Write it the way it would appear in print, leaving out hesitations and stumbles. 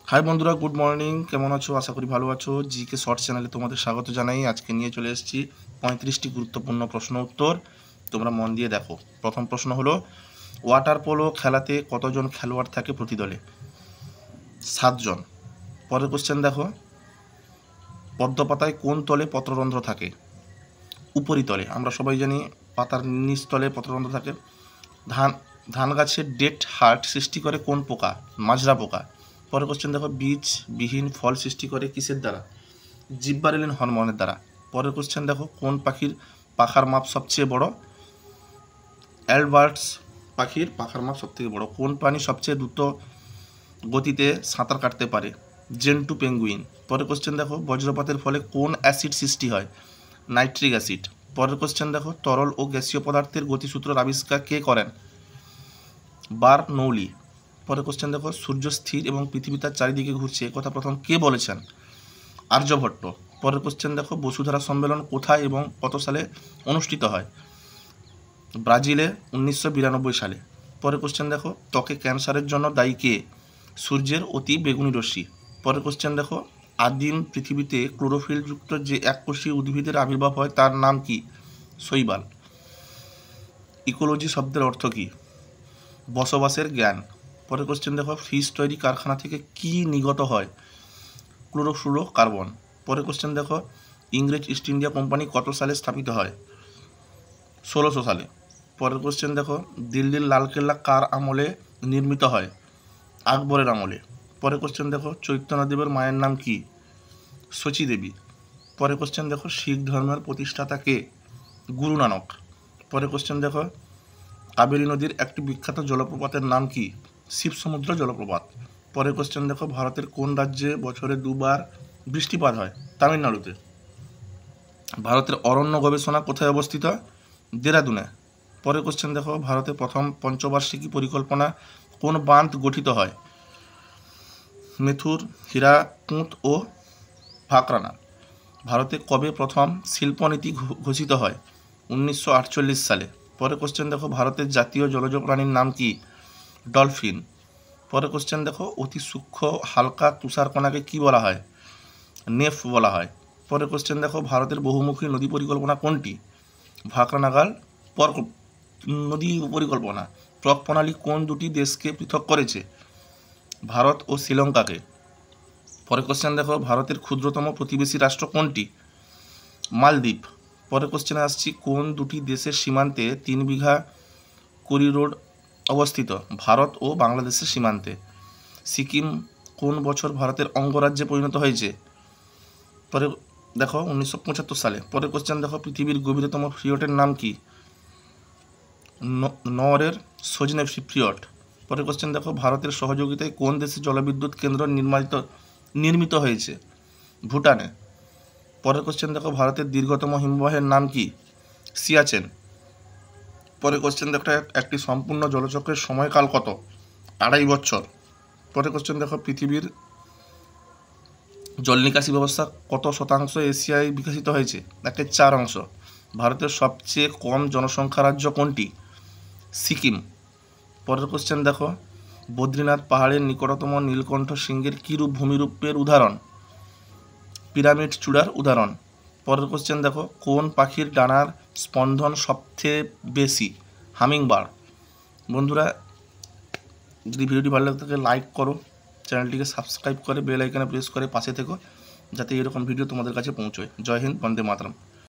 High বন্ধুরা, good morning. কেমন আছো? আশা করি ভালো আছো। জিকে শর্ট চ্যানেলে তোমাদের স্বাগত জানাই। আজকে নিয়ে চলে এসেছি 35টি গুরুত্বপূর্ণ প্রশ্ন উত্তর। তোমরা মন দিয়ে দেখো। প্রথম প্রশ্ন হলো, ওয়াটার পোলো খেলাতে কতজন খেলোয়াড় থাকে প্রতি দলে? 7 জন। পরের কোশ্চেন দেখো, পদ্ম পাতায় কোন তলে পত্ররন্ধ্র থাকে? উপরিতলে। আমরা সবাই জানি পাতার নিচ তলে পত্ররন্ধ্র থাকে। ধান গাছের ডেট হার্ট সৃষ্টি করে কোন পোকা? মাজরা পোকা। পরের কোশ্চেন দেখো, বীজবিহীন ফল সৃষ্টি করে কিসের দ্বারা? জিব্বারেলিন হরমোনের দ্বারা। পরের কোশ্চেন দেখো, কোন পাখির পাখার মাপ সবচেয়ে বড়? অ্যালবার্টস পাখির পাখার মাপ সবথেকে বড়। কোন প্রাণী সবচেয়ে দ্রুত গতিতে সাঁতার কাটতে পারে? জেন্টু পেঙ্গুইন। পরের কোশ্চেন দেখো, বজ্রপাতের ফলে কোন অ্যাসিড সৃষ্টি হয়? Nitric acid. পরের কোশ্চেন দেখো, তরল ও গ্যাসীয় পদার্থের গতিসূত্রের আবিষ্কার কে করেন? বার্নৌলি। পরের কোশ্চেন দেখো, সূর্য স্থির এবং পৃথিবী তার চারিদিকে ঘুরছে, কথা প্রথম কে বলেছেন? আর্যভট্ট। পরের কোশ্চেন দেখো, বসুধারা সম্মেলন কোথায় এবং কত সালে অনুষ্ঠিত হয়? ব্রাজিলে 1992 সালে। পরের কোশ্চেন দেখো, ত্বকে ক্যান্সারের জন্য দায়ী কে? সূর্যের অতি বেগুনি রশ্মি। পরের কোশ্চেন দেখো, আদিম পৃথিবীতে ক্লোরোফিলযুক্ত যে এককোষী উদ্ভিদের আবির্ভাব হয় তার নাম কি? শৈবাল। ইকোলজি শব্দের অর্থ কি? বসবাসের জ্ঞান। পরের কোশ্চেন দেখো, ফিস তৈরি কারখানা থেকে কি নির্গত হয়? ক্লোরোফ্লুরোকার্বন। পরের কোশ্চেন দেখো, ইংরেজ ইস্ট ইন্ডিয়া কোম্পানি কত সালে স্থাপিত হয়? 1600 সালে। পরের কোশ্চেন দেখো, দিল্লির লালকেল্লা কার আমলে নির্মিত হয়? আকবরের আমলে। পরের কোশ্চেন দেখো, চৈতন্যদেবের মায়ের নাম কি? শচী দেবী। পরের কোশ্চেন দেখো, শিখ ধর্মের প্রতিষ্ঠাতা কে? গুরু নানক। পরের কোশ্চেন দেখো, কাবেরী নদীর একটি বিখ্যাত জলপ্রপাতের নাম কি? শিবসমুদ্র জলপ্রপাত। পরের কোশ্চেন দেখো, ভারতের কোন রাজ্যে বছরে 2 বার বৃষ্টিপাত হয়? তামিলনাড়ুতে। ভারতের অরণ্য গবেষণা কোথায় অবস্থিত? দেরাদুনে। পরের কোশ্চেন দেখো, ভারতের প্রথম পঞ্চবার্ষিকী পরিকল্পনা কোন বাঁধ গঠিত হয়? মেথুর, হীরাকুদ ও ভাকরানা। ভারতে কবে প্রথম শিল্পনীতি ঘোষিত হয়? 1948 সালে। পরের কোশ্চেন দেখো, ভারতের জাতীয় জলজ প্রাণীর নাম কি? ডলফিন। পরের কোশ্চেন দেখো, অতি সূক্ষ্ম হালকা তুষারকণাকে কি বলা হয়? নেফ বলা হয়। পরের কোশ্চেন দেখো, ভারতের বহুমুখী নদী পরিকল্পনা কোনটি? ভাকরানাগাল নদী পরিকল্পনা। টক প্রণালী কোন দুটি দেশকে পৃথক করেছে? ভারত ও শ্রীলঙ্কাকে। পরের কোশ্চেন দেখো, ভারতের ক্ষুদ্রতম প্রতিবেশী রাষ্ট্র কোনটি? মালদ্বীপ। পরের কোশ্চেনে আসছি, কোন দুটি দেশের সীমান্তে 3 বিঘা করিডোর অবস্থিত? ভারত ও বাংলাদেশের সীমান্তে। সিকিম কোন বছর ভারতের অঙ্গরাজ্যে পরিণত হয়েছে? পরে দেখো 1975 সালে। পরের কোশ্চেন দেখো, পৃথিবীর গভীরতম ফিয়টের নাম কি? নওরের সজনে ফিয়ট। পরের কোশ্চেন দেখো, ভারতের সহযোগিতায় কোন দেশে জলবিদ্যুৎ কেন্দ্র নির্মিত হয়েছে? ভুটানে। পরের কোশ্চেন দেখো, ভারতের দীর্ঘতম হিমবাহের নাম কি? সিয়াচেন। পরের কোশ্চেন দেখো, একটি সম্পূর্ণ জলচক্রের সময়কাল কত? 2.5 বছর। পরের কোশ্চেন দেখো, পৃথিবীর জল নিকাশি ব্যবস্থা কত শতাংশ এশিয়ায় বিকশিত হয়েছে? 1/4। ভারতের সবচেয়ে কম জনসংখ্যা রাজ্য কোনটি? সিকিম। পরের কোশ্চেন দেখো, বদ্রীনাথ পাহাড়ের নিকটতম নীলকণ্ঠ শৃঙ্গের কিরূপ ভূমিরূপের উদাহরণ? পিরামিড চূড়ার উদাহরণ। পরের কোশ্চেন দেখো, কোন পাখির ডানার স্পন্দন সবচেয়ে বেশি? হামিংবার্ড। বন্ধুরা, যদি ভিডিওটি ভালো লাগে থাকে লাইক করো, চ্যানেলটিকে সাবস্ক্রাইব করে বেল আইকনে প্রেস করে পাশে থেকো, যাতে এরকম ভিডিও তোমাদের কাছে পৌঁছয়। জয় হিন্দ, বন্দে মাতরম।